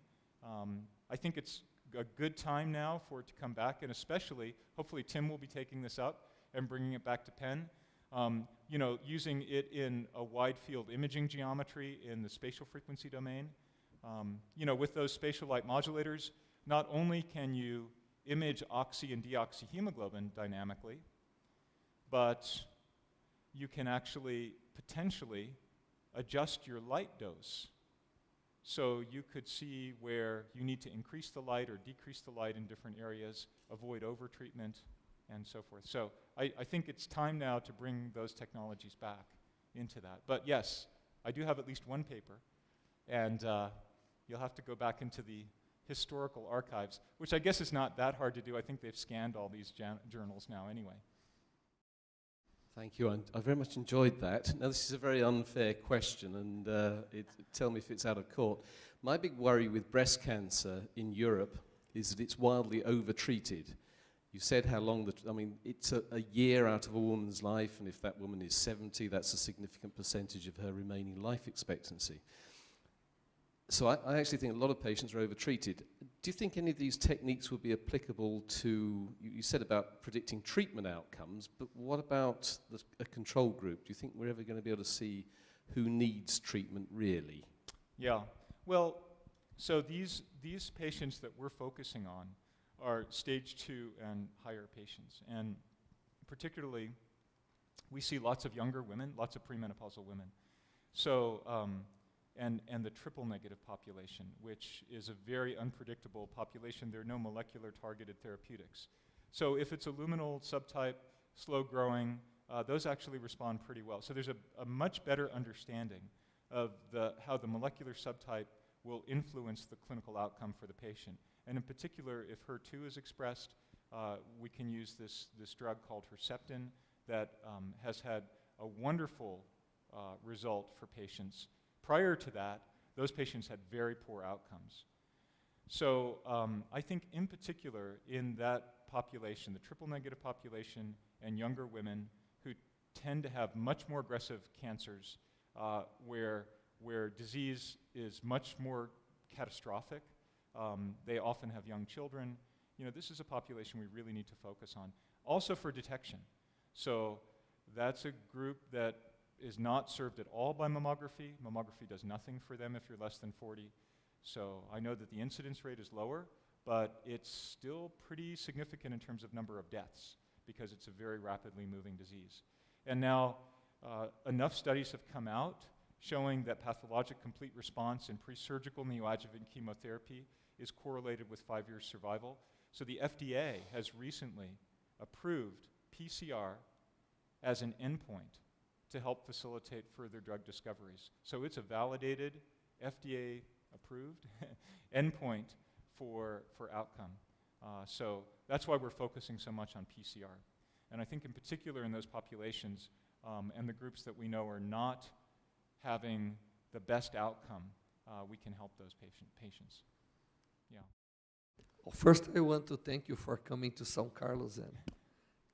I think it's a good time now for it to come back, and especially, hopefully Tim will be taking this up and bringing it back to Penn. Using it in a wide field imaging geometry in the spatial frequency domain. With those spatial light modulators, not only can you image oxy and deoxyhemoglobin dynamically, but you can actually potentially adjust your light dose. So you could see where you need to increase the light or decrease the light in different areas, avoid overtreatment, and so forth. So I think it's time now to bring those technologies back into that. But yes, I do have at least one paper, and you'll have to go back into the historical archives, which I guess is not that hard to do. I think they've scanned all these journals now anyway. Thank you. I very much enjoyed that. Now, this is a very unfair question, and tell me if it's out of court. My big worry with breast cancer in Europe is that it's wildly over-treated. You said how long, it's a year out of a woman's life, and if that woman is 70, that's a significant percentage of her remaining life expectancy. So I actually think a lot of patients are overtreated. Do you think any of these techniques would be applicable to, you said about predicting treatment outcomes, but what about a control group? Do you think we're ever going to be able to see who needs treatment really? Yeah. Well, so these patients that we're focusing on are stage 2 and higher patients. And particularly, we see lots of younger women, lots of premenopausal women. So, and the triple negative population, which is a very unpredictable population. There are no molecular targeted therapeutics. So if it's a luminal subtype, slow growing, those actually respond pretty well. So there's a much better understanding of how the molecular subtype will influence the clinical outcome for the patient. And in particular, if HER2 is expressed, we can use this drug called Herceptin that has had a wonderful result for patients. Prior to that, those patients had very poor outcomes. So I think in particular in that population, the triple negative population and younger women who tend to have much more aggressive cancers where disease is much more catastrophic, they often have young children. This is a population we really need to focus on. Also for detection. So that's a group that is not served at all by mammography. Mammography does nothing for them if you're less than 40. So I know that the incidence rate is lower, but it's still pretty significant in terms of number of deaths because it's a very rapidly moving disease. And now enough studies have come out showing that pathologic complete response in pre-surgical neoadjuvant chemotherapy is correlated with 5-year survival. So the FDA has recently approved PCR as an endpoint to help facilitate further drug discoveries. So it's a validated, FDA-approved endpoint for outcome. So that's why we're focusing so much on PCR. And I think in particular in those populations and the groups that we know are not having the best outcome, we can help those patients. Yeah. Well, first, I want to thank you for coming to São Carlos and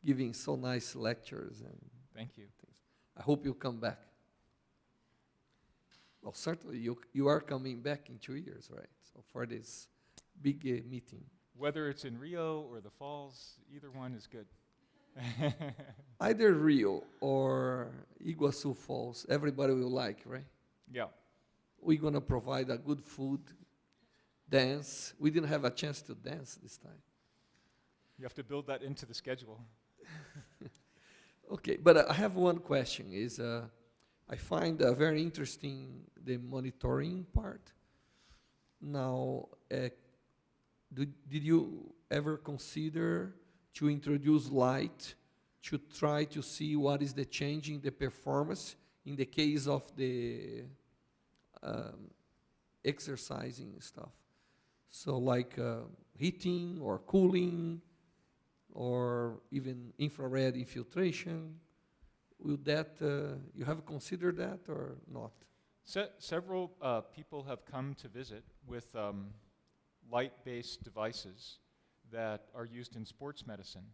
giving so nice lectures. And thank you. things. I hope you come back. Well, certainly you are coming back in 2 years, right? So for this big meeting. Whether it's in Rio or the Falls, either one is good. Either Rio or Iguaçu Falls, everybody will like, right? Yeah. We're going to provide a good food, dance. We didn't have a chance to dance this time. You have to build that into the schedule. Okay, but I have one question. I find very interesting the monitoring part. Now, did you ever consider to introduce light to try to see what is the change in the performance in the case of the exercising stuff? So like heating or cooling or even infrared infiltration. Will that, you have considered that or not? Several people have come to visit with light-based devices that are used in sports medicine.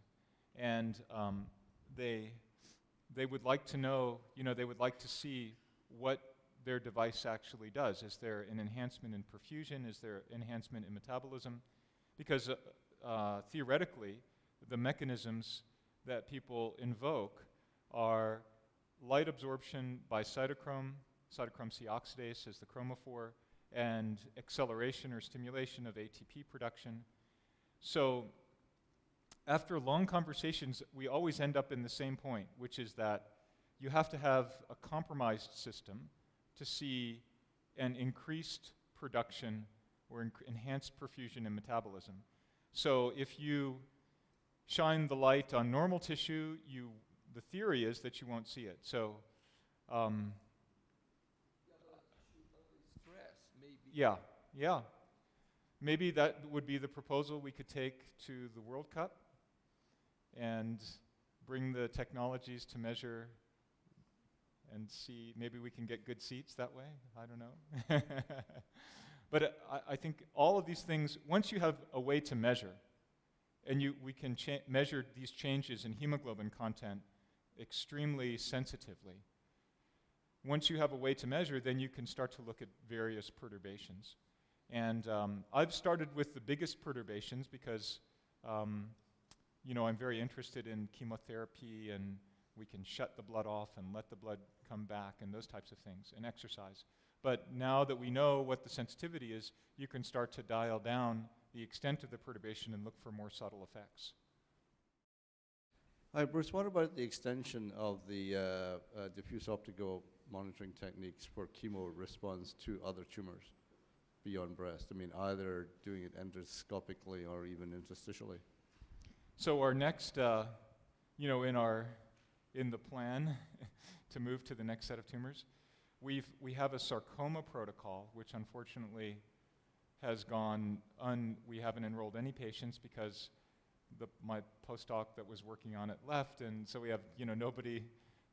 And they would like to know, they would like to see what their device actually does. Is there an enhancement in perfusion? Is there enhancement in metabolism? Because theoretically, the mechanisms that people invoke are light absorption by cytochrome C oxidase as the chromophore, and acceleration or stimulation of ATP production. So after long conversations, we always end up in the same point, which is that you have to have a compromised system to see an increased production or enhanced perfusion and metabolism. So if you shine the light on normal tissue, the theory is that you won't see it. So, yeah. Maybe that would be the proposal we could take to the World Cup and bring the technologies to measure and see, maybe we can get good seats that way. I don't know. But I think all of these things, once you have a way to measure, and we can measure these changes in hemoglobin content extremely sensitively, once you have a way to measure, then you can start to look at various perturbations. And I've started with the biggest perturbations because you know, I'm very interested in chemotherapy, and we can shut the blood off and let the blood come back and those types of things, and exercise. But now that we know what the sensitivity is, you can start to dial down the extent of the perturbation and look for more subtle effects. Hi, Bruce. What about the extension of the diffuse optical monitoring techniques for chemo response to other tumors beyond breast? I mean, either doing it endoscopically or even interstitially. So our next, you know, in the plan to move to the next set of tumors, we have a Sarcoma Protocol, which unfortunately has gone we haven't enrolled any patients because my postdoc that was working on it left, and so we have, you know, nobody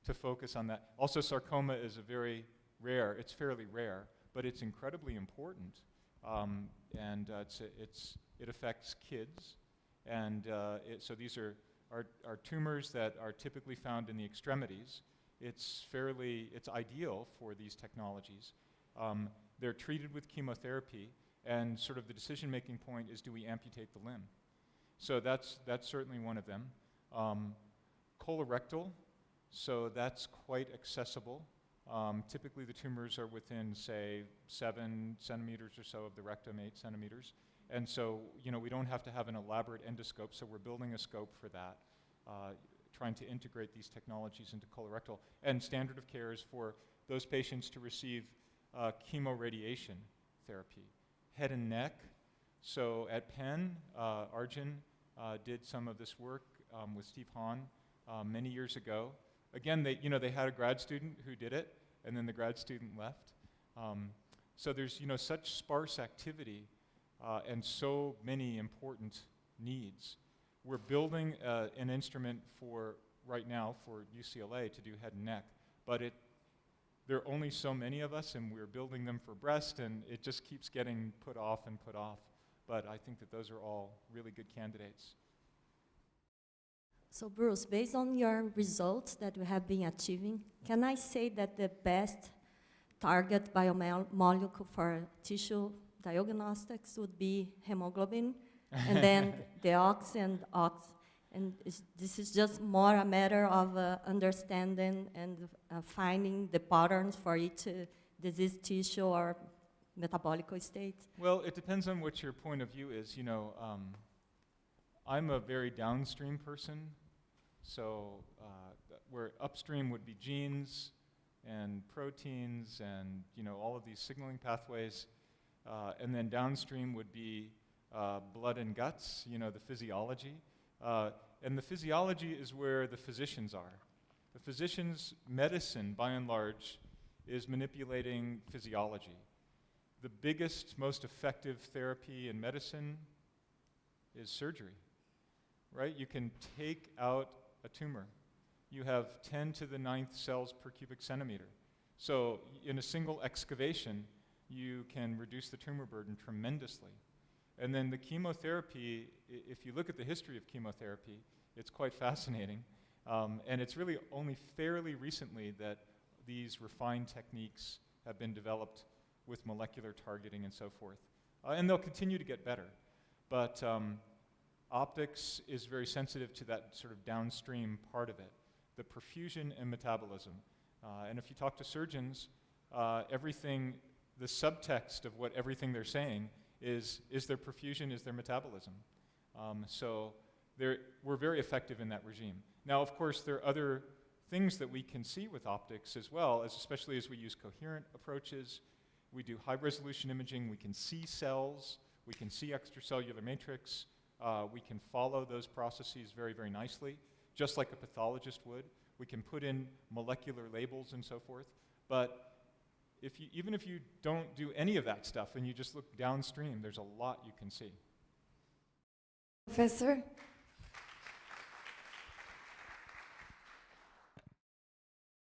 to focus on that. Also, sarcoma is it's fairly rare, but it's incredibly important, and it affects kids, and so these are tumors that are typically found in the extremities. It's ideal for these technologies. They're treated with chemotherapy, and sort of the decision-making point is, do we amputate the limb? So that's certainly one of them. Colorectal, so that's quite accessible. Typically the tumors are within, say, 7 centimeters or so of the rectum, 8 centimeters. And so, you know, we don't have to have an elaborate endoscope, so we're building a scope for that, trying to integrate these technologies into colorectal. And standard of care is for those patients to receive chemoradiation therapy. Head and neck, so at Penn, Arjun did some of this work with Steve Hahn many years ago. Again, they had a grad student who did it, and then the grad student left. So there's, you know, such sparse activity and so many important needs. We're building an instrument right now for UCLA to do head and neck, but there are only so many of us, and we're building them for breast, and it just keeps getting put off and put off. But I think that those are all really good candidates. So Bruce, based on your results that we have been achieving, can I say that the best target biomolecule for tissue diagnostics would be hemoglobin, and then deox and ox? And this is just more a matter of understanding and finding the patterns for each disease tissue or metabolic state? Well, it depends on what your point of view is. You know, I'm a very downstream person, so where upstream would be genes and proteins and, you know, all of these signaling pathways, and then downstream would be blood and guts, you know, the physiology. And the physiology is where the physicians are. The physician's medicine, by and large, is manipulating physiology. The biggest, most effective therapy in medicine is surgery, right? You can take out a tumor. You have 10 to the 9th cells per cubic centimeter. So in a single excavation, you can reduce the tumor burden tremendously. And then the chemotherapy, if you look at the history of chemotherapy, it's quite fascinating. And it's really only fairly recently that these refined techniques have been developed with molecular targeting and so forth. And they'll continue to get better. But optics is very sensitive to that sort of downstream part of it, the perfusion and metabolism. And if you talk to surgeons, everything, the subtext of what everything they're saying is their perfusion, is their metabolism. So we're very effective in that regime. Now, of course, there are other things that we can see with optics as well, especially as we use coherent approaches. We do high-resolution imaging. We can see cells. We can see extracellular matrix. We can follow those processes very, very nicely, just like a pathologist would. We can put in molecular labels and so forth. But even if you don't do any of that stuff and you just look downstream, there's a lot you can see. Professor,